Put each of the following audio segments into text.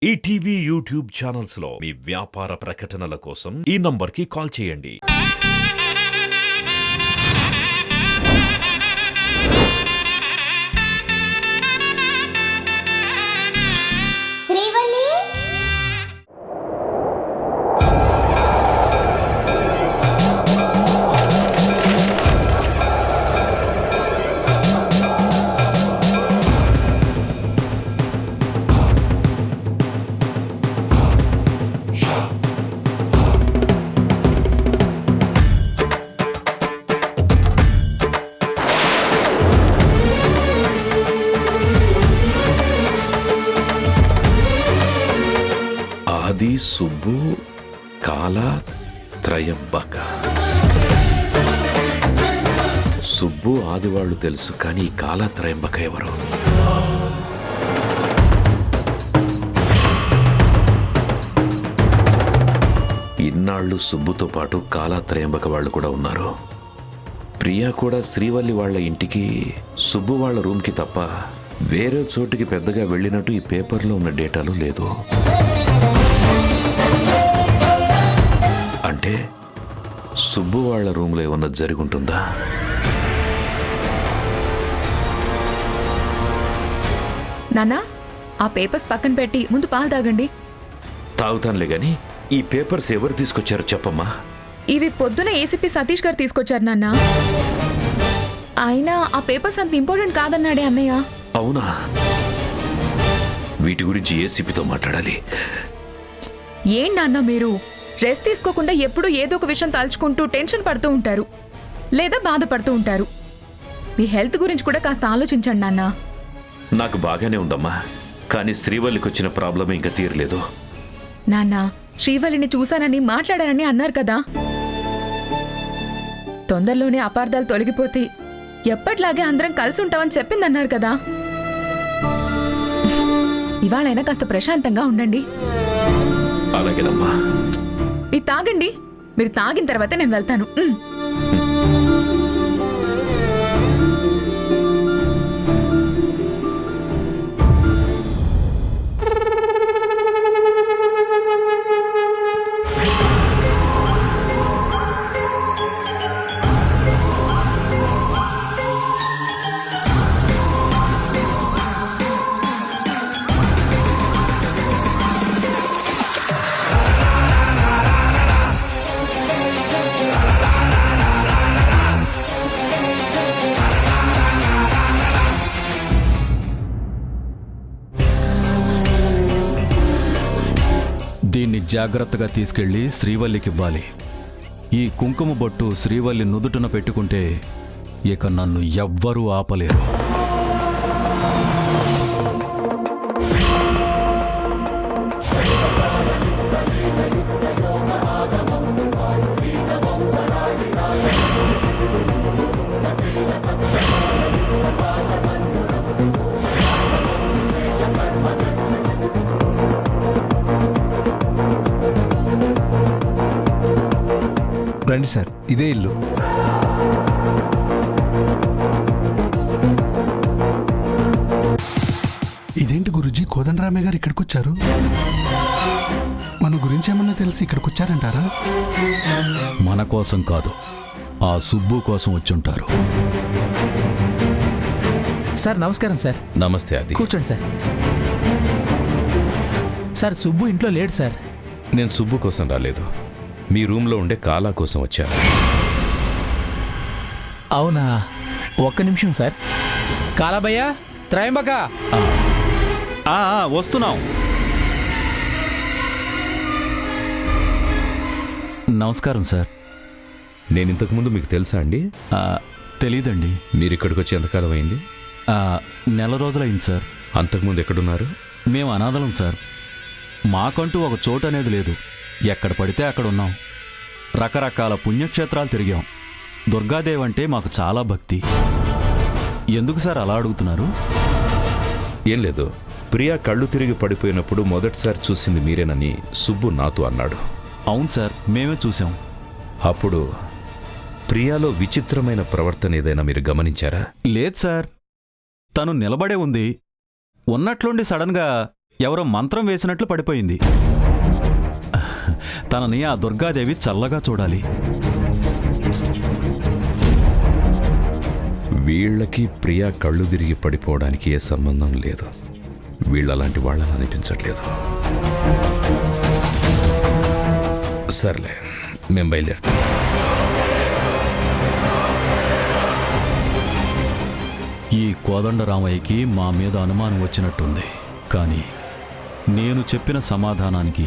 ETV YouTube channels లో మీ వ్యాపార ప్రకటనల కోసం ఈ నంబర్కి కాల్ చేయండి. ఆది, సుబ్బు, కాల, త్రయంబక. సుబ్బు, ఆది వాళ్ళు తెలుసు, కానీ కాల, త్రయంబక ఎవరు? ఇన్నాళ్ళు సుబ్బుతో పాటు కాల, త్రయంబక వాళ్ళు కూడా ఉన్నారు. ప్రియా కూడా శ్రీవల్లి వాళ్ళ ఇంటికి, సుబ్బు వాళ్ళ రూమ్కి తప్ప వేరే చోటుకి పెద్దగా వెళ్ళినట్టు ఈ పేపర్లో ఉన్న డేటాలు లేదు. అంటే సుబ్బు వాళ్ళ రూమ్లో ఏమన్నా జరుగుంటుందా? నాన్నా, ఆ పేపర్స్ పక్కన పెట్టి ముందు పాలు తాగండి. తాగుతానులే గాని ఈ పేపర్స్ ఎవరు తీసుకొచ్చారో చెప్పమ్మా. ఇవి పొద్దున ఏసీపీ సతీష్ గారు తీసుకొచ్చారు నాన్న. అయినా ఆ పేపర్స్ అంత ఇంపార్టెంట్ కాదన్నాడే అన్నయ్య. అవునా? వీటి గురించి ఏసీపీతో మాట్లాడాలి. ఏం నాన్న మీరు రెస్ట్ తీసుకోకుండా ఎప్పుడూ ఏదో ఒక విషయం తలుచుకుంటూ టెన్షన్ పడుతూ ఉంటారు, లేదా బాధపడుతూ ఉంటారు. మీ హెల్త్ గురించి కూడా కాస్త ఆలోచించండి నాన్న. నాకు బాగానే ఉందమ్మా, కానీ శ్రీవల్లికి వచ్చిన ప్రాబ్లం ఇంకా తీరలేదు. నాన్న, శ్రీవల్లిని చూశానని మాట్లాడానని అన్నారు కదా. తొందరలోనే అపార్థాలు తొలగిపోతే ఎప్పట్లాగే అందరం కలిసి ఉంటామని చెప్పిందన్నారు కదా. ఇవాళైనా కాస్త ప్రశాంతంగా ఉండండి. అలాగేనమ్మా. ఇది తాగండి. మీరు తాగిన తర్వాత నేను వెళ్తాను. దీన్ని జాగ్రత్తగా తీసుకెళ్లి శ్రీవల్లికివ్వాలి. ఈ కుంకుమ బొట్టు శ్రీవల్లి నుదుటున పెట్టుకుంటే ఇక నన్ను ఎవ్వరూ ఆపలేరు. రండి సార్, ఇదే ఇల్లు. ఇదేంటి గురుజీ, కోదండరామయ్య గారు ఇక్కడికి వచ్చారు? మన గురించి ఏమన్నా తెలిసి ఇక్కడికి వచ్చారంటారా? మన కోసం కాదు, ఆ సుబ్బు కోసం వచ్చుంటారు. సార్ నమస్కారం సార్. నమస్తే ఆది. కూర్చోండి సార్. సార్ సుబ్బు ఇంట్లో లేడు సార్. నేను సుబ్బు కోసం రాలేదు, మీ రూమ్లో ఉండే కాలా కోసం వచ్చాను. అవునా? ఒక్క నిమిషం సార్. కాలాభయ్య, త్రయంబక. వస్తున్నాం. నమస్కారం సార్. నేను ఇంతకుముందు మీకు తెలుసా అండి? తెలీదండి. మీరు ఇక్కడికి వచ్చి ఎంతకాలం అయింది? నెల రోజులైంది సార్. అంతకుముందు ఎక్కడున్నారు? మేము అనాథలం సార్. మాకంటూ ఒక చోటు అనేది లేదు. ఎక్కడ పడితే అక్కడ ఉన్నాం. రకరకాల పుణ్యక్షేత్రాలు తిరిగాం. దుర్గాదేవి అంటే మాకు చాలా భక్తి. ఎందుకు సార్ అలా అడుగుతున్నారు? ఏం లేదు, ప్రియా కళ్ళు తిరిగి పడిపోయినప్పుడు మొదటిసారి చూసింది మీరేనని సుబ్బు నాతో అన్నాడు. అవును సార్, మేమే చూసాం. అప్పుడు ప్రియాలో విచిత్రమైన ప్రవర్తన ఏదైనా మీరు గమనించారా? లేదు సార్, తను నిలబడే ఉంది. ఉన్నట్లుండి సడన్గా ఎవరో మంత్రం వేసినట్లు పడిపోయింది. తనని ఆ దుర్గాదేవి చల్లగా చూడాలి. వీళ్ళకి ప్రియా కళ్ళు తిరిగి పడిపోవడానికి ఏ సంబంధం లేదు. వీళ్ళలాంటి వాళ్ళని అనిపించట్లేదు. సర్లే, మేము బయలుదేరుతాం. ఈ కోదండరామయ్యకి మా మీద అనుమానం వచ్చినట్టుంది. కానీ నేను చెప్పిన సమాధానానికి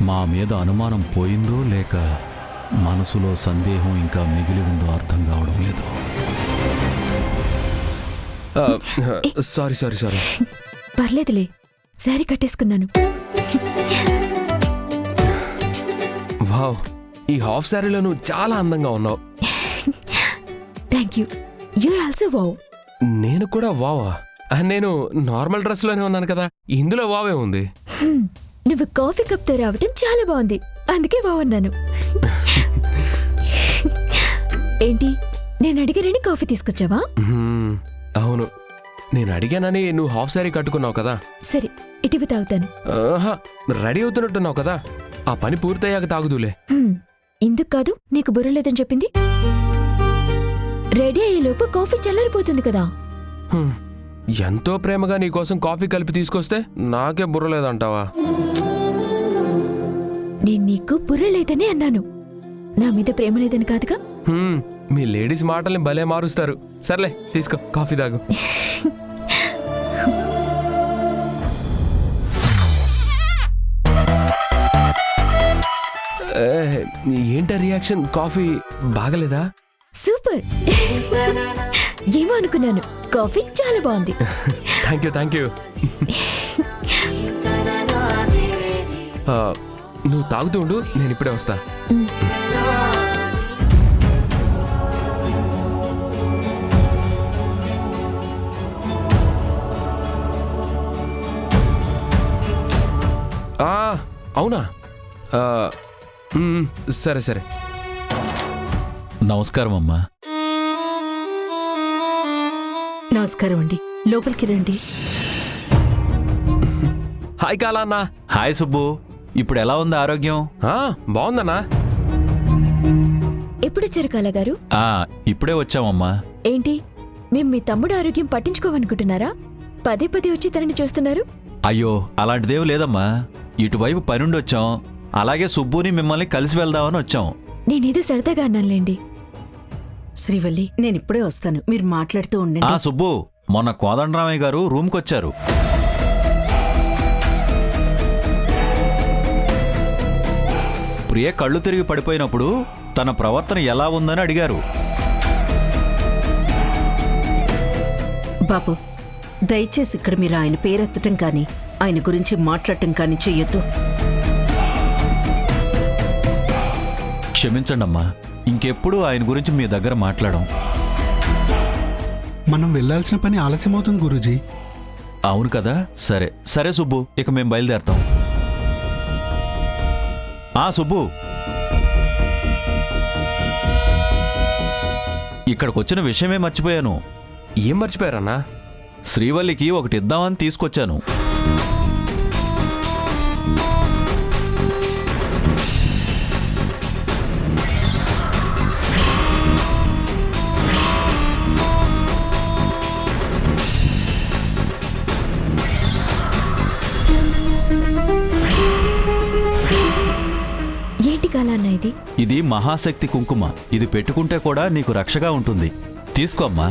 మా మీద అనుమానం పోయిందో లేక మనసులో సందేహం ఇంకా మిగిలి ఉందో అర్థం కావడం లేదు. సారీ పర్లేదులే, శారీ కట్టేసుకున్నాను. వావ్, ఈ హాఫ్ శారీలో నువ్వు చాలా అందంగా ఉన్నావు. Thank you. Your also wow. నేను కూడా వావా? నేను నార్మల్ డ్రెస్లోనే ఉన్నాను కదా, ఇందులో వావే ఉంది. నువ్వు కాఫీ కప్తో రావటం చాలా బాగుంది, అందుకే వావ్ అన్నాను. ఏంటి, నేను అడిగానని కాఫీ తీసుకొచ్చావా? అవును, నేను అడిగానని నువ్వు హాఫ్ శారీ కట్టుకున్నావు కదా. సరే, ఇటీవి తాగుతాను. రెడీ అవుతున్నట్టున్నావు కదా, ఆ పని పూర్తయ్యాక తాగుదులే. ఇందుకు కాదు నీకు బుర్ర లేదని చెప్పింది. రెడీ అయ్యేలోపు కాఫీ చల్లారిపోతుంది కదా. ఎంతో ప్రేమగా నీకోసం కాఫీ కలిపి తీసుకొస్తే నాకే బుర్ర లేదంటావా? నేను నీకు బుర్ర లేదని అన్నాను, నా మీద ప్రేమ లేదని కాదుగా. మీ లేడీస్ మాటల్ని భలే మారుస్తారు. సర్లే, తీసుకో, కాఫీ తాగు. ఏంట రియాక్షన్? కాఫీ బాగలేదా? సూపర్. ఏమో అనుకున్నాను, కాఫీ చాలా బాగుంది. Thank you. నువ్వు తాగుతూ ఉండు, నేను ఇప్పుడే వస్తా. అవునా? సరే. నమస్కారం అమ్మా. నమస్కారం అండి, లోపలికి రండి. హాయ్ కాలా అన్నా. హాయ్ సుబ్బు, ఇప్పుడు ఎలా ఉంది ఆరోగ్యం? బాగుందన్నా. ఎప్పుడు చెరకాల గారు? ఇప్పుడే వచ్చామమ్మా. ఏంటి, మేము మీ తమ్ముడు ఆరోగ్యం పట్టించుకోవనుకుంటున్నారా? పదే వచ్చి తనని చూస్తున్నారు. అయ్యో, అలాంటిదేవి లేదమ్మా. ఇటువైపు పనుండి వచ్చాం, అలాగే సుబ్బుని మిమ్మల్ని కలిసి వెళ్దామని వచ్చాం. నేనేదో సరదాగా అన్నానులేండి. శ్రీవల్లి, నేను ఇప్పుడే వస్తాను, మీరు మాట్లాడుతూ ఉండండి. సుబ్బు, మొన్న కోదండరామయ్య గారు రూమ్కొచ్చారు. ప్రియ కళ్ళు తిరిగి పడిపోయినప్పుడు తన ప్రవర్తన ఎలా ఉందని అడిగారు. బాబు, దయచేసి ఇక్కడ మీరు ఆయన పేరెత్తటం కానీ ఆయన గురించి మాట్లాడటం కానీ చెయ్యొద్దు. క్షమించండమ్మా, ఇంకెప్పుడు ఆయన గురించి మీ దగ్గర మాట్లాడం. మనం వెళ్ళాల్సిన పని ఆలస్యమవుతుంది గురూజీ. అవును కదా. సరే సుబ్బు, ఇక మేము బయలుదేరతాం. సుబ్బు, ఇక్కడికొచ్చిన విషయమే మర్చిపోయాను. ఏం మర్చిపోయారన్నా? శ్రీవల్లికి ఒకటి ఇద్దామని తీసుకొచ్చాను. ఏంటి కాలన్నా ఇది? ఇది మహాశక్తి కుంకుమ. ఇది పెట్టుకుంటే కూడా నీకు రక్షగా ఉంటుంది. తీసుకోమ్మా.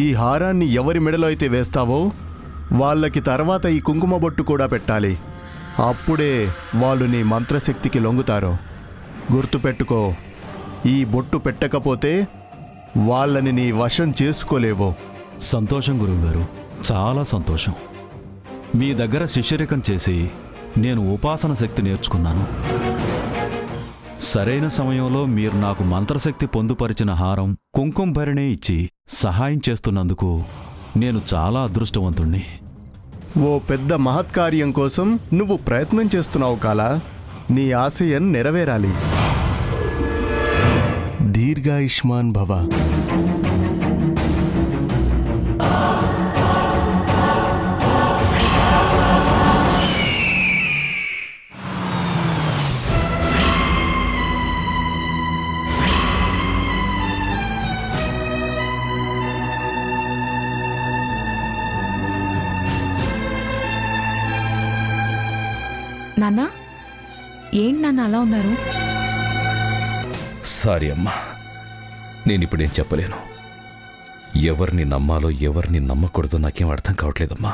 ఈ హారాన్ని ఎవరి మెడలో అయితే వేస్తావో వాళ్ళకి తర్వాత ఈ కుంకుమ బొట్టు కూడా పెట్టాలి. అప్పుడే వాళ్ళు నీ మంత్రశక్తికి లొంగుతారు. గుర్తుపెట్టుకో, ఈ బొట్టు పెట్టకపోతే వాళ్ళని నీ వశం చేసుకోలేవు. సంతోషం గురువుగారు, చాలా సంతోషం. మీ దగ్గర శిష్యరికం చేసి నేను ఉపాసన శక్తి నేర్చుకున్నాను. సరైన సమయంలో మీరు నాకు మంత్రశక్తి పొందుపరిచిన హారం కుంకుమ భరిణే ఇచ్చి సహాయం చేస్తున్నందుకు నేను చాలా అదృష్టవంతుణ్ణి. ఓ పెద్ద మహత్కార్యం కోసం నువ్వు ప్రయత్నం చేస్తున్నావు కాలా. నీ ఆశయం నెరవేరాలి. దీర్ఘాయుష్మాన్ భవ. నాన్నా, ఏంటి నాన్న అలా ఉన్నారు? సారీ అమ్మా, నేనిప్పుడేం చెప్పలేను. ఎవరిని నమ్మాలో ఎవరిని నమ్మకూడదో నాకేం అర్థం కావట్లేదమ్మా.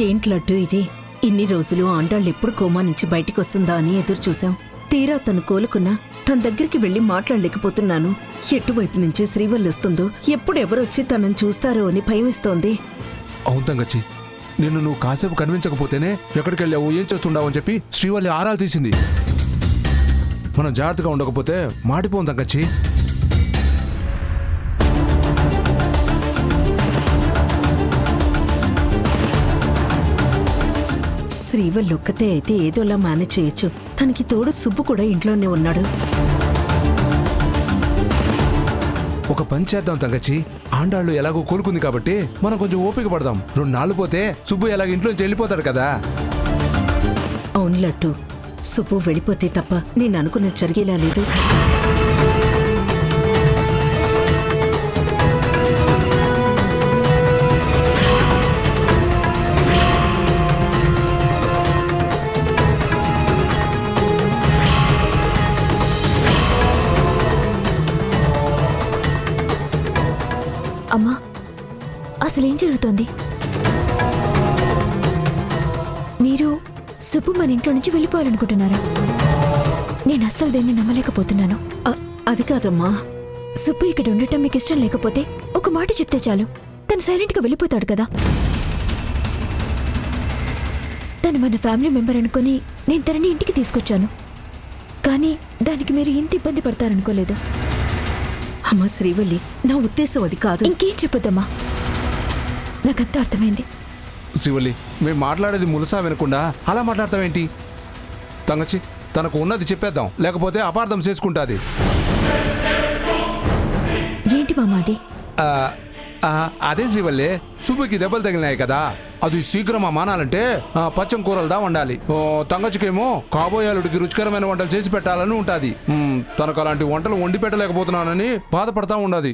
ఏంట్లట్టు ఇది? ఇన్ని రోజులు ఆండాళ్ళు ఎప్పుడు కోమా నుంచి బయటికి వస్తుందా అని ఎదురు చూశాం. తీరా తను కోలుకున్నా తన దగ్గరికి వెళ్లి మాట్లాడలేకపోతున్నాను. ఎటువైపు నుంచి శ్రీవల్లి వస్తుందో, ఎప్పుడు ఎవరొచ్చి తనని చూస్తారో అని భయమిస్తోంది. అవును తంగచ్చి, నిన్ను నువ్వు కాసేపు కనిపించకపోతేనే ఎక్కడికి వెళ్ళావు, ఏం చేస్తుండావు అని చెప్పి శ్రీవల్లి ఆరాలు తీసింది. మనం జాగ్రత్తగా ఉండకపోతే మాడిపోం తంగచ్చి. శ్రీవల్లి ఒక్కతే అయితే ఏదోలా మేనేజ్ చేయొచ్చు. తనకి తోడు సుబ్బు కూడా ఇంట్లోనే ఉన్నాడు. ఒక పని చేద్దాం తంగచ్చి, ఆండాళ్ళు ఎలాగో కోలుకుంది కాబట్టి మనం కొంచెం ఓపిక పడదాం. 2 నాళ్ళు పోతే సుబ్బు ఎలాగ ఇంట్లోంచి వెళ్ళిపోతాడు కదా. అవును లట్టు, సుబ్బు వెళ్ళిపోతే తప్ప నేను అనుకున్నది జరిగేలా లేదు. అమ్మా, అసలేం జరుగుతోంది? మీరు సుబ్బు మన ఇంట్లో నుంచి వెళ్ళిపోవాలనుకుంటున్నారా? నేను అస్సలు దేన్ని నమ్మలేకపోతున్నాను. అది కాదమ్మా. సుబ్బు ఇక్కడ ఉండటం మీకు ఇష్టం లేకపోతే ఒక మాట చెప్తే చాలు, తను సైలెంట్గా వెళ్ళిపోతాడు కదా. తను మన ఫ్యామిలీ మెంబర్ అనుకుని నేను తనని ఇంటికి తీసుకొచ్చాను. కానీ దానికి మీరు ఇంత ఇబ్బంది పడతారనుకోలేదు. అమ్మా శ్రీవల్లి, నా ఉద్దేశం అది కాదు. ఇంకేం చెప్పొద్దమ్మా, నాకంతా అర్థమైంది. శ్రీవల్లి, మేము మాట్లాడేది ములుసా వినకుండా అలా మాట్లాడతావేంటి? తంగచ్చి, తనకు ఉన్నది చెప్పేద్దాం, లేకపోతే అపార్థం చేసుకుంటాది. ఏంటి మామ అది? అదే శ్రీవల్లి, సుబ్బుకి దెబ్బలు తగిలినాయి కదా, అది శీఘ్రమా మానాలంటే పచ్చం కూరలదా వండాలి. తంగచ్చికేమో కాబోయేలుడికి రుచికరమైన వంటలు చేసి పెట్టాలని ఉంటుంది. తనకు అలాంటి వంటలు వండి పెట్టలేకపోతున్నానని బాధపడతా ఉండదు.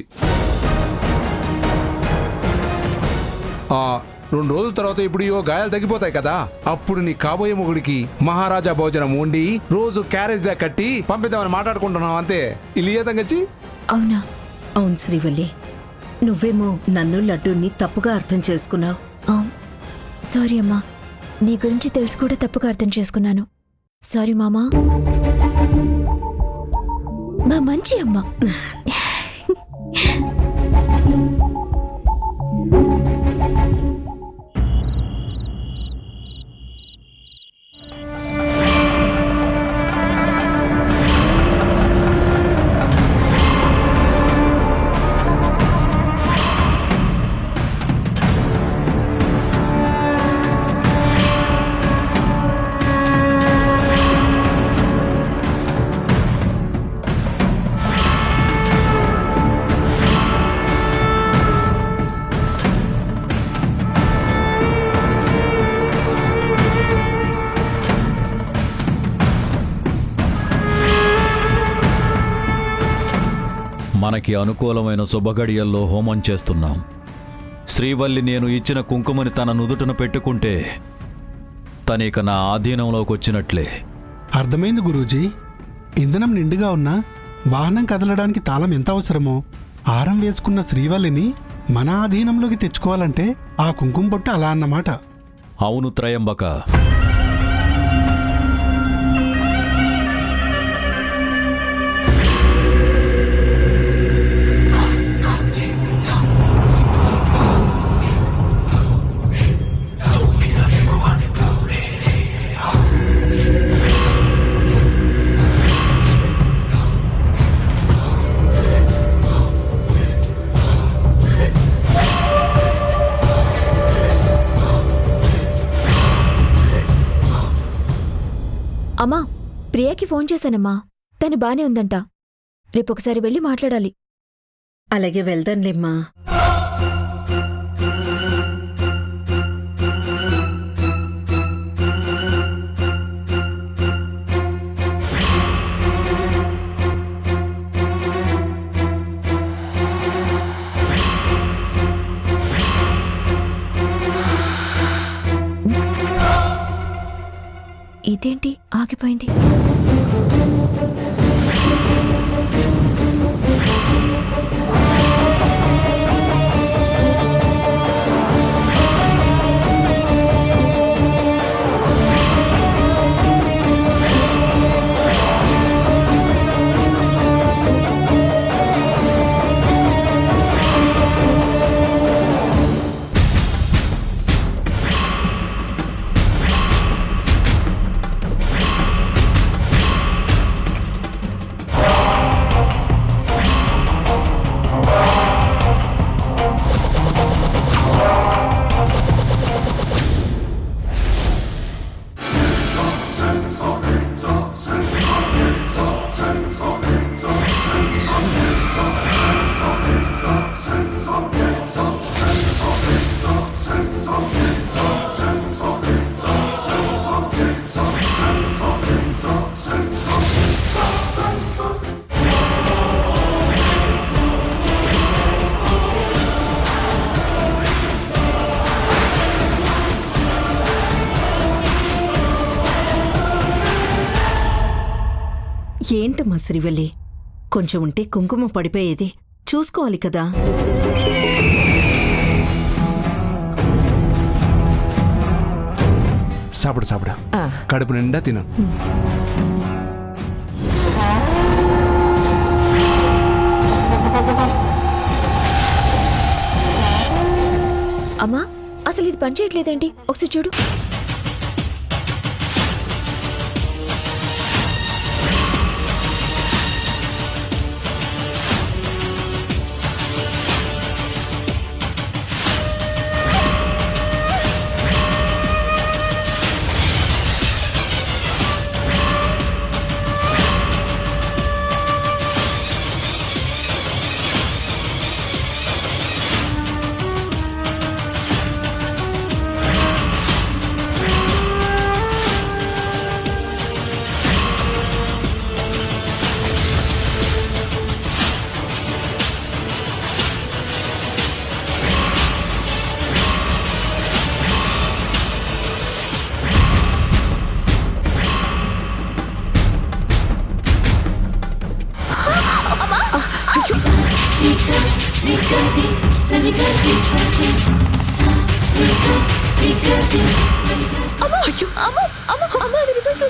2 రోజుల తర్వాత ఇప్పుడు ఇవో గాయాలు తగ్గిపోతాయి కదా, అప్పుడు నీ కాబోయే మొగుడికి మహారాజా భోజనం వండి రోజు క్యారేజ్ దా కట్టి పంపిద్దామని మాట్లాడుకుంటున్నావు అంతే. ఇలియే తంగచ్చి? అవునా? అవును శ్రీవల్లి, నువ్వేమో నన్ను లడ్డూని తప్పుగా అర్థం చేసుకున్నావు. సారీ అమ్మా, నీ గురించి తెలిసి కూడా తప్పుగా అర్థం చేసుకున్నాను. సారీ మామా. మా మంచి అమ్మ. మనకి అనుకూలమైన శుభగడియల్లో హోమం చేస్తున్నాం. శ్రీవల్లి నేను ఇచ్చిన కుంకుమని తన నుదుటను పెట్టుకుంటే తనిక నా ఆధీనంలోకి వచ్చినట్లే. అర్థమైంది గురూజీ. ఇంధనం నిండుగా ఉన్నా వాహనం కదలడానికి తాళం ఎంత అవసరమో ఆరం వేసుకున్న శ్రీవల్లిని మన ఆధీనంలోకి తెచ్చుకోవాలంటే ఆ కుంకుమ బొట్టు అలా అన్నమాట. అవును త్రయంబక. అమ్మా, ప్రియాకి ఫోన్ చేశానమ్మా. తను బానే ఉందంట. రేపొకసారి వెళ్ళి మాట్లాడాలి. అలాగే వెళ్దాంలేమ్మా. ఇదేంటి ఆగిపోయింది? ఏంటమ్మా శ్రీవల్లి, కొంచెం ఉంటే కుంకుమ పడిపోయేది. చూసుకోవాలి కదా. సాపిడు సాపిడు, కడుపు నిండా తిను. అమ్మా, అసలు ఇది పని చేయట్లేదేంటి? ఒకసారి చూడు.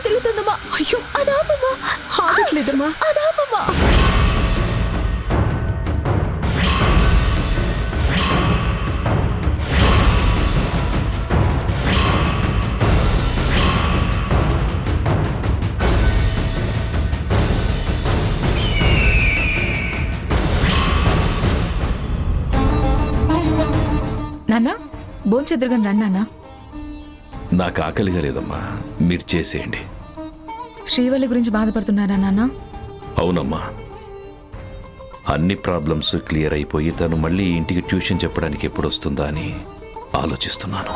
తిరుగుతుందమ్మా. అయ్యో, అదాపమ్మా. ఆగట్లేదమ్మా, అదాపమ్మా. నాన్న, భోంచెద్దురుగాని రండి నాన్న. నాకు ఆకలిగా లేదమ్మా, మీరు చేసేయండి. శ్రీవల్లి గురించి బాధపడుతున్నారా నాన్న? అవునమ్మా, అన్ని ప్రాబ్లమ్స్ క్లియర్ అయిపోయి తను మళ్ళీ ఇంటికి ట్యూషన్ చెప్పడానికి ఎప్పుడు వస్తుందా అని ఆలోచిస్తున్నాను.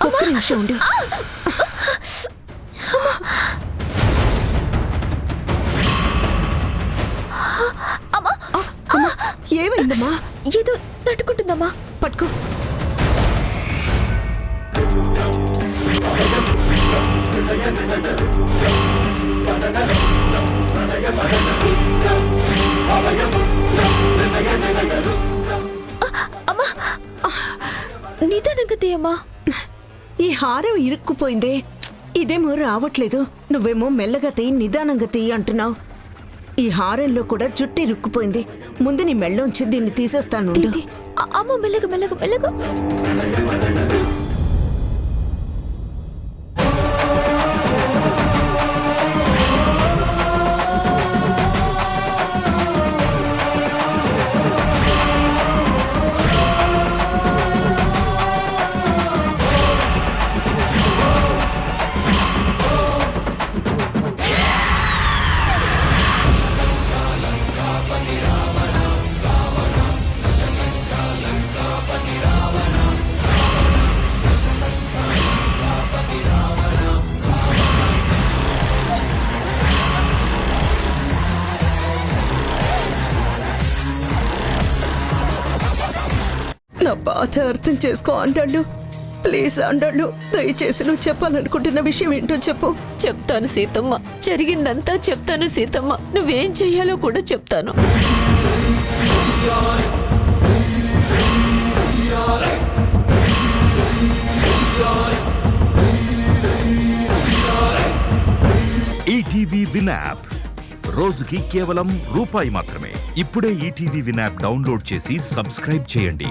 ఒక్క నిమిషం ఉండు. ఏమైందమ్మా? ఏదో తట్టుకుంటుందమ్మా. పట్టుకో. నిదానంగా తీయమ్మా. ఈ హారం ఇరుక్కుపోయిందే, ఇదేమో రావట్లేదు. నువ్వేమో మెల్లగా తీయి, నిదానంగా తీయి అంటున్నావు. ఈ హారంలో కూడా జుట్టు ఇరుక్కుపోయింది. ముందు నీ మెళ్ళోంచి దీన్ని తీసేస్తాను. తీది. అమ్మ మెల్లగా మెల్లగా మెల్లగా. నా బాధ అర్థం చేసుకో అంటాడు. ప్లీజ్ అంటాడు, దయచేసి నువ్వు చెప్పాలనుకుంటున్న విషయం ఏంటో చెప్పు. చెప్తాను సీతమ్మ, జరిగిందంతా చెప్తాను సీతమ్మ. నువ్వేం చెయ్యాలో కూడా చెప్తాను. ఈటీవీ విన్ యాప్ రోజుకి కేవలం రూపాయి మాత్రమే. ఇప్పుడే ఈటీవీ విన్ యాప్ డౌన్లోడ్ చేసి సబ్స్క్రైబ్ చేయండి.